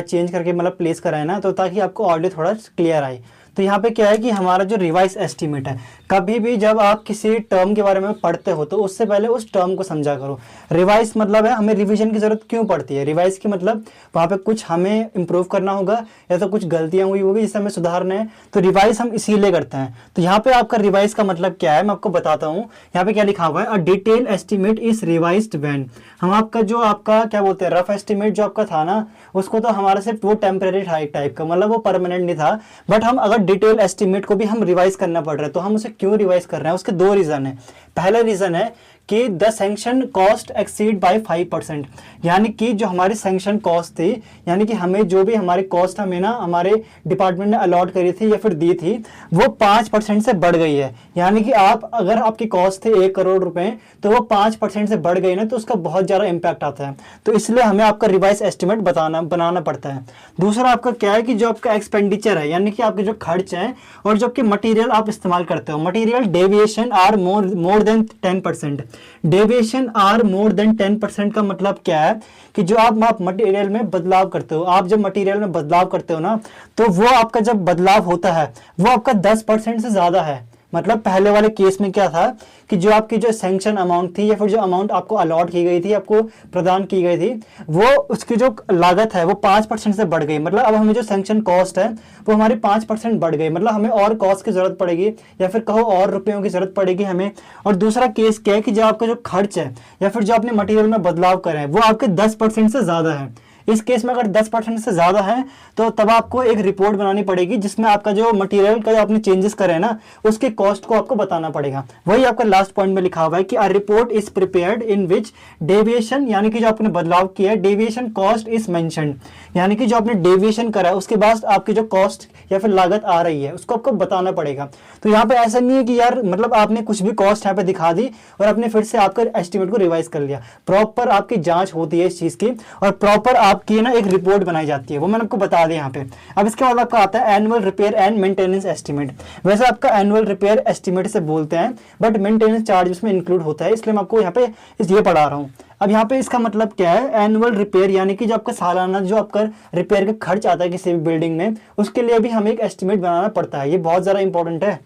चेंज करके मतलब प्लेस करा है ना, तो ताकि आपको ऑडियो थोड़ा क्लियर आए। तो यहाँ पे क्या है कि हमारा जो रिवाइज एस्टिमेट है, कभी भी जब आप किसी टर्म के बारे में पढ़ते हो तो उससे पहले उस टर्म को समझा करो। रिवाइज मतलब है हमें रिवीजन की जरूरत क्यों पड़ती है, रिवाइज की मतलब वहाँ पे कुछ हमें इंप्रूव करना होगा या तो कुछ गलतियां हुई होगी जिसे हमें सुधारना है, तो रिवाइज हम इसीलिए करते हैं। तो यहाँ पे आपका रिवाइज का मतलब क्या है मैं आपको बताता हूँ। यहाँ पे क्या लिखा हुआ है, a detail estimate is revised when, हम आपका जो आपका क्या बोलते हैं रफ एस्टिमेट जो आपका था ना, उसको तो हमारा सिर्फ वो टेम्परेरी टाइप का, मतलब वो परमानेंट नहीं था, बट हम अगर डिटेल एस्टिमेट को भी हम रिवाइज करना पड़ रहा है, तो हम उसे क्यों रिवाइज कर रहे हैं, उसके दो रीजन है। पहला रीजन है कि the sanction cost exceed by 5%, यानी कि जो हमारी सैंक्शन कॉस्ट थी, यानी कि हमें जो भी हमारी कॉस्ट हमें ना हमारे डिपार्टमेंट ने अलॉट करी थी या फिर दी थी, वो 5% से बढ़ गई है। यानी कि आप अगर आपकी कॉस्ट थे 1 करोड़ रुपए, तो वो 5% से बढ़ गई ना, तो उसका बहुत ज़्यादा इम्पैक्ट आता है। तो इसलिए हमें आपका रिवाइज एस्टिमेट बनाना पड़ता है। दूसरा आपका क्या है कि जो आपका एक्सपेंडिचर है, यानी कि आपके जो खर्च हैं और जो आपके मटीरियल आप इस्तेमाल करते हो, material deviation are more than 10%। Deviation are more than 10% का मतलब क्या है कि जो आप मटेरियल में बदलाव करते हो, आप जब मटेरियल में बदलाव करते हो ना, तो वो आपका जब बदलाव होता है वो आपका 10% से ज़्यादा है। मतलब पहले वाले केस में क्या था कि जो आपकी जो सैंक्शन अमाउंट थी या फिर जो अमाउंट आपको अलॉट की गई थी, आपको प्रदान की गई थी, वो उसकी जो लागत है वो 5% से बढ़ गई। मतलब अब हमें जो सैंक्शन कॉस्ट है वो हमारी 5% बढ़ गई, मतलब हमें और कॉस्ट की जरूरत पड़ेगी या फिर कहो और रुपयों की जरूरत पड़ेगी हमें। और दूसरा केस क्या है कि जो आपका जो खर्च है या फिर जो आपने मटीरियल में बदलाव करे हैं वो आपके 10% से ज़्यादा है। इस केस में अगर 10% से ज़्यादा है तो तब आपको एक रिपोर्ट बनानी पड़ेगी जिसमें आपका जो मटेरियल का जो आपने चेंजेस करे हैं ना, उसके कॉस्ट को आपको बताना पड़ेगा। वही आपका लास्ट पॉइंट में लिखा हुआ है कि a report is prepared in which deviation, यानी कि जो आपने बदलाव किया है, डेविएशन कॉस्ट इज मेंशन्ड, यानी कि जो आपने डेविएशन करा है उसके बाद आपकी जो कॉस्ट या फिर लागत आ रही है उसको आपको बताना पड़ेगा। तो यहाँ पे ऐसा नहीं है कि यार मतलब आपने कुछ भी कॉस्ट यहाँ पे दिखा दी और आपने फिर से आपका एस्टिमेट को रिवाइज कर लिया। प्रॉपर आपकी जांच होती है इस चीज़ की और प्रॉपर आपकी ना एक रिपोर्ट बनाई जाती है, वो मैंने आपको बता दिया यहाँ पे। अब इसके बाद आपका आता है annual repair and maintenance estimate. वैसे आपका एनुअल रिपेयर एस्टिमेट से बोलते हैं, बट मेंटेनेंस चार्ज इसमें इंक्लूड होता है, इसलिए मैं आपको यहाँ पे ये पढ़ा रहा हूँ। अब यहाँ पे इसका मतलब क्या है, एनुअल रिपेयर यानी कि जो आपका सालाना जो आपका रिपेयर का खर्च आता है किसी भी बिल्डिंग में, उसके लिए भी हमें एक एस्टिमेट बनाना पड़ता है। ये बहुत ज़्यादा इंपॉर्टेंट है।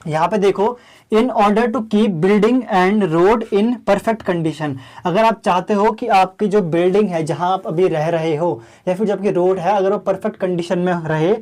यहाँ पे देखो, in order to keep building and road in perfect condition, अगर आप चाहते हो कि आपकी जो बिल्डिंग है जहाँ आप अभी रह रहे हो या फिर जो आपकी रोड है अगर वो परफेक्ट कंडीशन में रहे,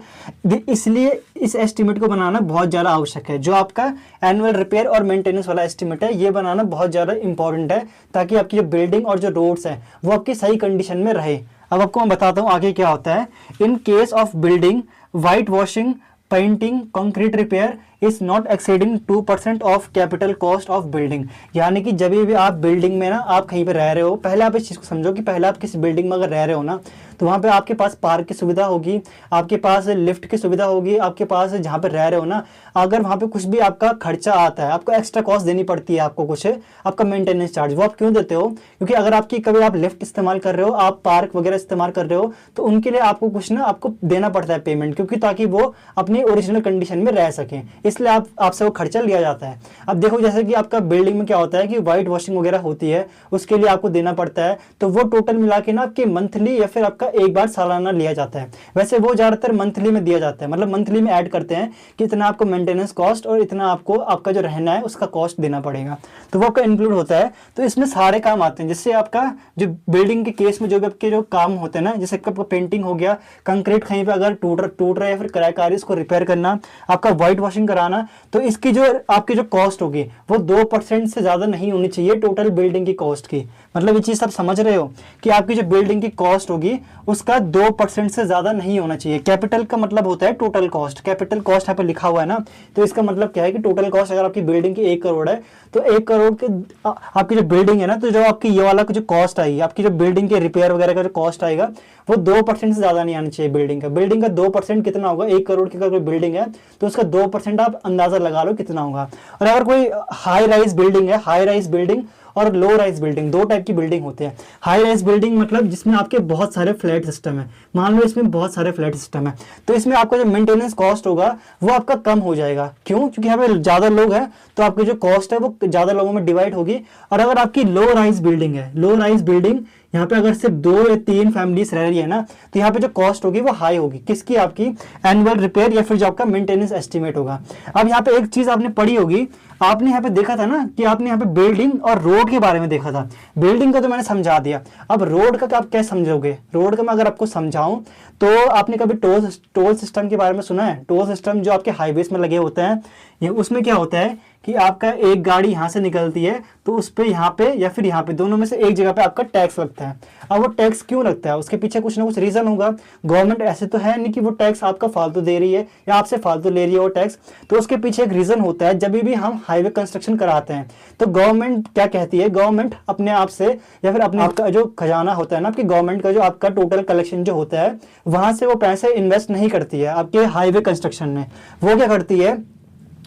इसलिए इस एस्टिमेट को बनाना बहुत ज़्यादा आवश्यक है। जो आपका एनुअल रिपेयर और मेंटेनेंस वाला एस्टिमेट है ये बनाना बहुत ज़्यादा इंपॉर्टेंट है, ताकि आपकी जो बिल्डिंग और जो रोड्स हैं वो आपकी सही कंडीशन में रहे। अब आपको मैं बताता हूँ आगे क्या होता है। In case of building white washing painting, concrete repair is not exceeding 2% of capital cost of building. यानी कि जब भी आप बिल्डिंग में ना आप कहीं पे रह रहे हो, पहले आप इस चीज़ को समझो कि पहले आप किसी बिल्डिंग में अगर रह रहे हो ना, तो वहाँ पे आपके पास पार्क की सुविधा होगी, आपके पास लिफ्ट की सुविधा होगी, आपके पास जहाँ पे रह रहे हो ना, अगर वहाँ पे कुछ भी आपका खर्चा आता है, आपको एक्स्ट्रा कॉस्ट देनी पड़ती है, आपको कुछ आपका मेंटेनेंस चार्ज, वो आप क्यों देते हो? क्योंकि अगर आपकी कभी आप लिफ्ट इस्तेमाल कर रहे हो, आप पार्क वगैरह इस्तेमाल कर रहे हो, तो उनके लिए आपको कुछ ना आपको देना पड़ता है पेमेंट, क्योंकि ताकि वो अपनी ओरिजिनल कंडीशन में रह सकें, इसलिए आपसे वो खर्चा लिया जाता है। अब देखो जैसे कि आपका बिल्डिंग में क्या होता है कि व्हाइट वॉशिंग वगैरह होती है, उसके लिए आपको देना पड़ता है, तो वो टोटल मिला के ना आपके मंथली या फिर आपका एक बार सालाना लिया जाता है। वैसे वो ज्यादातर मंथली में दिया जाता है, मतलब मंथली में ऐड करते हैं कि इतना आपको मेंटेनेंस कॉस्ट और इतना आपको आपका जो रहना है उसका कॉस्ट देना पड़ेगा, तो वो आपका इंक्लूड होता है। तो इसमें सारे काम आते हैं, जिससे आपका जो बिल्डिंग के केस में जो भी आपके जो काम होते हैं ना, जैसे आपका पेंटिंग हो गया, कंक्रीट कहीं पे अगर टूट रहा है या फिर क्रैक आ रही है, इसको रिपेयर करना, आपका व्हाइट वॉशिंग कराना, तो इसकी जो आपकी जो कॉस्ट होगी वो 2% से ज्यादा नहीं होनी चाहिए टोटल बिल्डिंग की कॉस्ट की। मतलब ये चीज आप समझ रहे हो कि आपकी जो बिल्डिंग की कॉस्ट होगी उसका 2% से ज्यादा नहीं होना चाहिए। कैपिटल का मतलब होता है टोटल कॉस्ट, कैपिटल कॉस्ट यहाँ पे लिखा हुआ है ना, तो इसका मतलब क्या है कि टोटल कॉस्ट अगर आपकी बिल्डिंग की 1 करोड़ है, तो 1 करोड़ के आपकी जो बिल्डिंग है ना, तो जो आपकी ये वाला जो कॉस्ट आएगी, आपकी जो बिल्डिंग के रिपेयर वगैरह का जो कॉस्ट आएगा, वो 2% से ज्यादा नहीं आना चाहिए बिल्डिंग का। बिल्डिंग का 2% कितना होगा? 1 करोड़ की अगर कोई बिल्डिंग है तो उसका 2% आप अंदाजा लगा लो कितना होगा। और अगर कोई हाई राइज बिल्डिंग है, हाई राइज बिल्डिंग और लो राइज बिल्डिंग, दो टाइप की बिल्डिंग होते हैं। हाई राइज बिल्डिंग मतलब जिसमें आपके बहुत सारे फ्लैट सिस्टम है, मान लो इसमें बहुत सारे फ्लैट सिस्टम है, तो इसमें आपका जो मेंटेनेंस कॉस्ट होगा वो आपका कम हो जाएगा। क्यों? क्योंकि यहाँ पे ज्यादा लोग हैं, तो आपकी जो कॉस्ट है वो ज्यादा लोगों में डिवाइड होगी। और अगर आपकी लो राइज बिल्डिंग है, लो राइज बिल्डिंग यहाँ पे अगर सिर्फ 2 या 3 फैमिलीज रह रही है ना, तो यहाँ पे जो कॉस्ट होगी वो हाई होगी। किसकी? आपकी एनुअल रिपेयर या फिर जो आपका मेंटेनेंस एस्टिमेट होगा। अब यहाँ पे एक चीज आपने पढ़ी होगी, आपने यहाँ पे देखा था ना कि आपने यहाँ पे बिल्डिंग और रोड के बारे में देखा था। बिल्डिंग का तो मैंने समझा दिया, अब रोड का आप क्या समझोगे? रोड का मैं अगर आपको समझाऊं, तो आपने कभी टोल सिस्टम के बारे में सुना है? टोल सिस्टम जो आपके हाईवेज में लगे होते हैं, ये उसमें क्या होता है कि आपका एक गाड़ी यहाँ से निकलती है, तो उस पे यहाँ पे या फिर यहाँ पे दोनों में से एक जगह पे आपका टैक्स लगता है। अब वो टैक्स क्यों लगता है? उसके पीछे कुछ ना कुछ रीजन होगा। गवर्नमेंट ऐसे तो है नहीं कि वो टैक्स आपका फालतू दे रही है या आपसे फालतू ले रही है वो टैक्स, तो उसके पीछे एक रीजन होता है। जब भी हम हाईवे कंस्ट्रक्शन कराते हैं तो गवर्नमेंट क्या कहती है, गवर्नमेंट अपने आप से या फिर अपने आपका जो खजाना होता है ना, आपकी गवर्नमेंट का जो आपका टोटल कलेक्शन जो होता है, वहां से वो पैसे इन्वेस्ट नहीं करती है आपके हाईवे कंस्ट्रक्शन में। वो क्या करती है,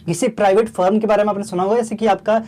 किसी प्राइवेट फर्म के बारे में आपने सुना होगा, जैसे कि आपका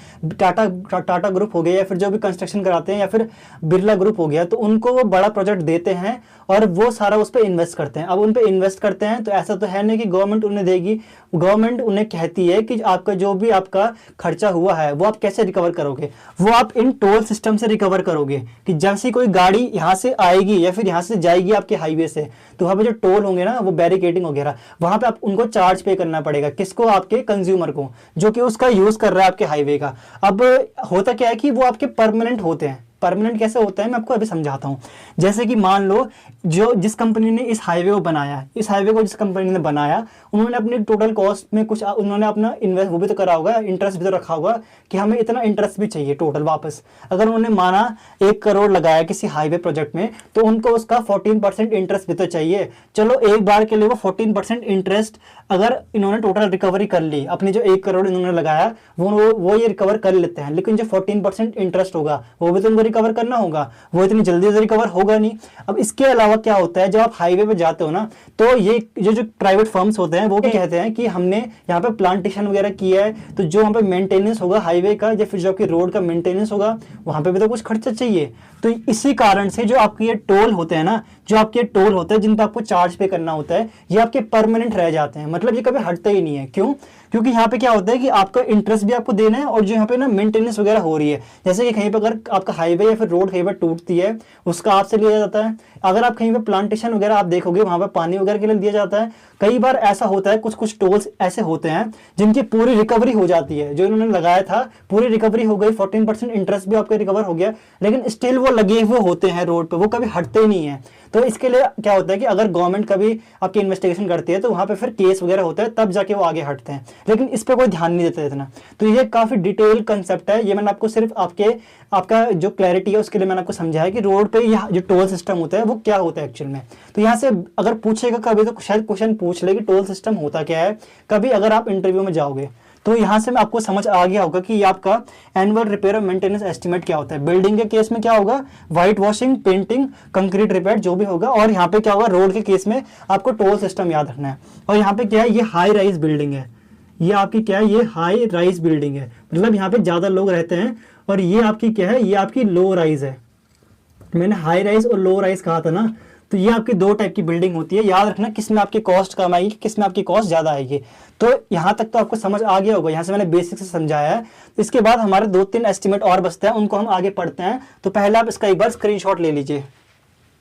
टाटा ग्रुप हो गया या फिर जो भी कंस्ट्रक्शन कराते हैं, या फिर बिरला ग्रुप हो गया, तो उनको वो बड़ा प्रोजेक्ट देते हैं और वो सारा उस पर इन्वेस्ट करते हैं। अब उन पर इन्वेस्ट करते हैं तो ऐसा तो है नहीं कि गवर्नमेंट उन्हें देगी, गवर्नमेंट उन्हें कहती है कि आपका जो भी आपका खर्चा हुआ है वो आप कैसे रिकवर करोगे, वो आप इन टोल सिस्टम से रिकवर करोगे। कि जैसे कोई गाड़ी यहाँ से आएगी या फिर यहाँ से जाएगी आपके हाईवे से, तो वहाँ पे जो टोल होंगे ना, वो बैरिकेडिंग वगैरह, वहाँ पे आप उनको चार्ज पे करना पड़ेगा। किसको? आपके कंज्यूमर को, जो कि उसका यूज कर रहा है आपके हाईवे का। अब होता क्या है कि वो आपके परमानेंट होते हैं। परमानेंट कैसे होता है मैं आपको अभी समझाता हूँ। जैसे कि मान लो जिस कंपनी ने इस हाईवे को बनाया, इस हाईवे को जिस कंपनी ने बनाया, उन्होंने अपनी टोटल कॉस्ट में कुछ उन्होंने अपना इन्वेस्ट वो भी तो करा होगा, इंटरेस्ट भी तो रखा होगा कि हमें इतना इंटरेस्ट भी चाहिए टोटल वापस। अगर उन्होंने माना 1 करोड़ लगाया किसी हाईवे प्रोजेक्ट में, तो उनको उसका 14% इंटरेस्ट भी तो चाहिए। चलो एक बार के लिए वो 14% इंटरेस्ट अगर इन्होंने टोटल रिकवरी कर ली, अपनी जो 1 करोड़ इन्होंने लगाया वो ये रिकवर कर लेते हैं, लेकिन जो 14% इंटरेस्ट होगा वो भी तो उनको रिकवर करना होगा, वो इतनी जल्दी से रिकवर होगा नहीं। अब इसके अलावा क्या होता है, जब आप हाईवे पे जाते हो ना, तो ये जो प्राइवेट फर्म्स होते हैं वो क्या कहते हैं कि हमने यहाँ पे प्लांटेशन वगैरह किया है, तो जो वहाँ पे मेंटेनेंस होगा हाईवे का या फिर जो आपकी रोड का मेंटेनेंस होगा, वहाँ पे भी तो कुछ खर्चा चाहिए। तो इसी कारण से जो आपके ये टोल होते हैं ना, जो आपके टोल होते हैं जिन पर आपको चार्ज पे करना होता है, ये आपके परमानेंट रह जाते हैं, मतलब ये कभी हटते ही नहीं है। क्यों? क्योंकि यहाँ पे क्या होता है कि आपका इंटरेस्ट भी आपको देना है, और जो यहाँ पे ना मेंटेनेंस वगैरह हो रही है, जैसे कि कहीं पे अगर आपका हाईवे या फिर रोड कहीं पर टूटती है, उसका आपसे लिया जाता है। अगर आप कहीं पे प्लांटेशन वगैरह आप देखोगे, वहां पर पानी वगैरह के लिए दिया जाता है। कई बार ऐसा होता है, कुछ कुछ टोल्स ऐसे होते हैं जिनकी पूरी रिकवरी हो जाती है, जो इन्होंने लगाया था पूरी रिकवरी हो गई, 14% इंटरेस्ट भी आपका रिकवर हो गया, लेकिन स्टिल वो लगे हुए होते हैं रोड पे, वो कभी हटते नहीं है। तो इसके लिए क्या होता है कि अगर गवर्नमेंट कभी आपकी इन्वेस्टिगेशन करती है तो वहाँ पे फिर केस वगैरह होता है, तब जाके वो आगे हटते हैं, लेकिन इस पर कोई ध्यान नहीं देता इतना। तो ये काफ़ी डिटेल कंसेप्ट है, ये मैंने आपको सिर्फ आपका जो क्लैरिटी है उसके लिए मैंने आपको समझाया कि रोड पे ये जो टोल सिस्टम होता है वो क्या होता है एक्चुअल में। तो यहाँ से अगर पूछेगा कभी तो शायद क्वेश्चन पूछ ले कि टोल सिस्टम होता क्या है, कभी अगर आप इंटरव्यू में जाओगे तो यहाँ से मैं आपको समझ आ गया होगा कि ये आपका एनुअल रिपेयर और मेंटेनेंस एस्टीमेट क्या होता है। बिल्डिंग के केस में क्या होगा, white washing, painting, concrete repair जो भी होगा, और यहाँ पे क्या होगा, रोड के केस में आपको टोल सिस्टम याद रखना है। और यहाँ पे क्या है, ये हाई राइज बिल्डिंग है, ये आपकी क्या है, ये हाई राइज बिल्डिंग है, मतलब यहाँ पे ज़्यादा लोग रहते हैं। और ये आपकी क्या है, ये आपकी लो राइज है। मैंने हाई राइज और लो राइज कहा था ना, तो ये आपकी दो टाइप की बिल्डिंग होती है। याद रखना किस में आपकी कॉस्ट कम आएगी, किस में आपकी कॉस्ट ज़्यादा आएगी। तो यहाँ तक तो आपको समझ आ गया होगा, यहाँ से मैंने बेसिक से समझाया है। तो इसके बाद हमारे 2-3 एस्टीमेट और बचते हैं, उनको हम आगे पढ़ते हैं। तो पहले आप इसका एक बार स्क्रीनशॉट ले लीजिए।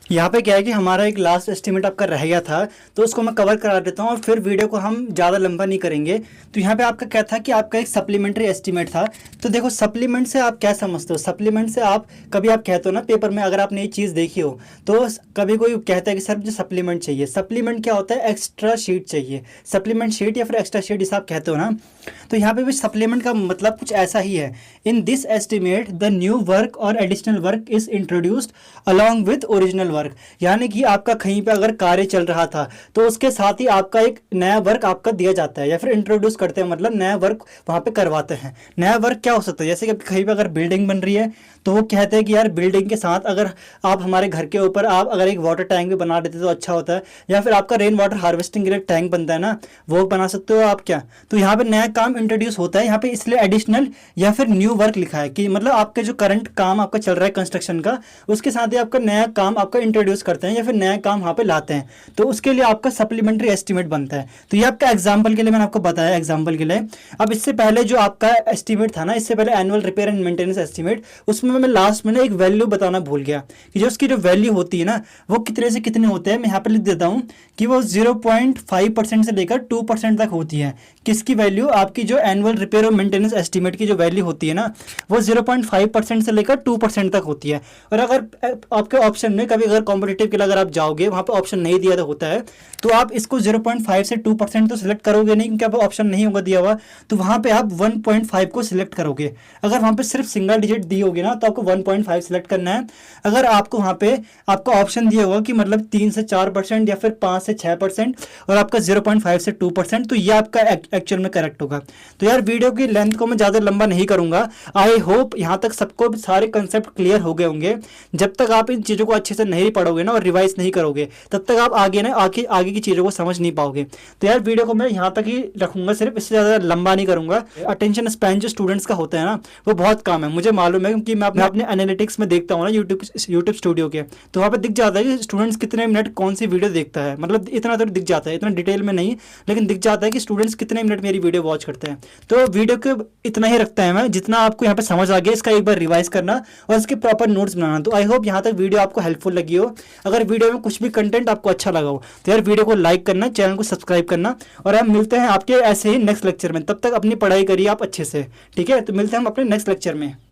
यहाँ पे क्या है कि हमारा एक लास्ट एस्टीमेट आपका रह गया था, तो उसको मैं कवर करा देता हूँ और फिर वीडियो को हम ज़्यादा लंबा नहीं करेंगे। तो यहाँ पे आपका क्या था कि आपका एक सप्लीमेंट्री एस्टीमेट था। तो देखो सप्लीमेंट से आप क्या समझते हो, सप्लीमेंट से आप कभी आप कहते हो ना पेपर में, अगर आपने ये चीज़ देखी हो तो कभी कोई कहता है कि सर मुझे सप्लीमेंट चाहिए। सप्लीमेंट क्या होता है, एक्स्ट्रा शीट चाहिए, सप्लीमेंट शीट या फिर एक्स्ट्रा शीट जिसे आप कहते हो ना। तो यहाँ पे भी सप्लीमेंट का मतलब कुछ ऐसा ही है। In this estimate the new work और additional work is introduced along with original work. यानी कि आपका कहीं पे अगर कार्य चल रहा था तो उसके साथ ही आपका एक नया वर्क आपका दिया जाता है, या फिर इंट्रोड्यूस करते हैं, मतलब नया वर्क वहाँ पे करवाते हैं। नया वर्क क्या हो सकता है, जैसे कि कहीं पे अगर बिल्डिंग बन रही है तो वो कहते हैं कि यार बिल्डिंग के साथ अगर आप हमारे घर के ऊपर आप अगर एक वाटर टैंक भी बना देते तो अच्छा होता है, या फिर आपका रेन वाटर हार्वेस्टिंग के लिए टैंक बनता है ना, वो बना सकते हो आप क्या। तो यहाँ पे नया काम इंट्रोड्यूस होता है यहाँ पे, इसलिए एडिशनल या फिर न्यू वर्क लिखा है कि मतलब आपके जो करंट काम आपका चल रहा है कंस्ट्रक्शन का, उसके साथ ही आपका नया काम आपका इंट्रोड्यूस करते हैं या फिर नया काम वहाँ पे लाते हैं। तो उसके लिए आपका सप्लीमेंट्री एस्टीमेट बनता है। तो ये आपका एग्जाम्पल के लिए मैंने आपको बताया, एग्जाम्पल के लिए। अब इससे पहले जो आपका एस्टीमेट था ना, इससे पहले annual repair and maintenance estimate, उसमें मैं लास्ट में ना एक वैल्यू बताना भूल गया कि जो उसकी जो वैल्यू होती है ना वो कितने से कितने होते हैं। मैं यहाँ पे लिख देता हूँ कि वो 0.5% से लेकर 2% तक होती है। किसकी वैल्यू, आपकी जो एनुअल रिपेयर और मेंटेनेंस एस्टीमेट की जो वैल्यू होती है ना वो 0.5% से लेकर 2% तक होती है। और अगर आपके ऑप्शन में कभी अगर कॉम्पिटिटिव के लिए अगर आप जाओगे वहाँ पे ऑप्शन नहीं दिया होता है तो आप इसको 0.5 से 2% तो सिलेक्ट करोगे नहीं, क्योंकि आपको ऑप्शन नहीं होगा दिया हुआ। तो वहाँ पे आप 1.5 को सिलेक्ट करोगे। अगर वहाँ पे सिर्फ सिंगल डिजिट दी होगी ना तो आपको 1.5 सिलेक्ट करना है। अगर आपको वहाँ पे आपका ऑप्शन दिया होगा कि मतलब 3 से 4% या फिर 5 से 6% और आपका 0.5 से 2%, तो ये आपका एक्चुअल में करेक्ट होगा। तो यार वीडियो की लेंथ को मैं ज़्यादा लंबा नहीं करूँगा। आई होप यहाँ तक सबको सारे कंसेप्ट क्लियर हो गए होंगे। जब तक आप इन चीज़ों को अच्छे से नहीं पढ़ोगे ना और रिवाइज नहीं करोगे तब तक आप आगे की चीज़ों को समझ नहीं पाओगे। तो यार वीडियो को मैं यहाँ तक ही रखूँगा, सिर्फ इससे ज़्यादा लंबा नहीं करूँगा। अटेंशन स्पैन जो स्टूडेंट्स का होता है ना वो बहुत कम है, मुझे मालूम है, क्योंकि मैं अपने एनालिटिक्स में देखता हूँ ना यूट्यूब स्टूडियो के, तो वहाँ पे दिख जाता है कि स्टूडेंट्स कितने मिनट कौन सी वीडियो देखता है। मतलब इतना तो दिख जाता है, इतना डिटेल में नहीं, लेकिन दिख जाता है कि स्टूडेंट्स कितने मिनट मेरी वीडियो वॉच करते हैं। तो वीडियो को इतना ही रखता है मैं, जितना आपको यहाँ पे समझ आ गया इसका एक बार रिवाइज करना और इसके प्रॉपर नोट्स बनाना। तो आई होप यहाँ तक वीडियो आपको हेल्पफुल लगी हो। अगर वीडियो में कुछ भी कंटेंट आपको अच्छा लगा हो तो यार वीडियो को लाइक करना, चैनल को सब्सक्राइब करना, और हम मिलते हैं आपके ऐसे ही नेक्स्ट लेक्चर में। तब तक अपनी पढ़ाई करिए आप अच्छे से, ठीक है। तो मिलते हैं हम अपने नेक्स्ट लेक्चर में।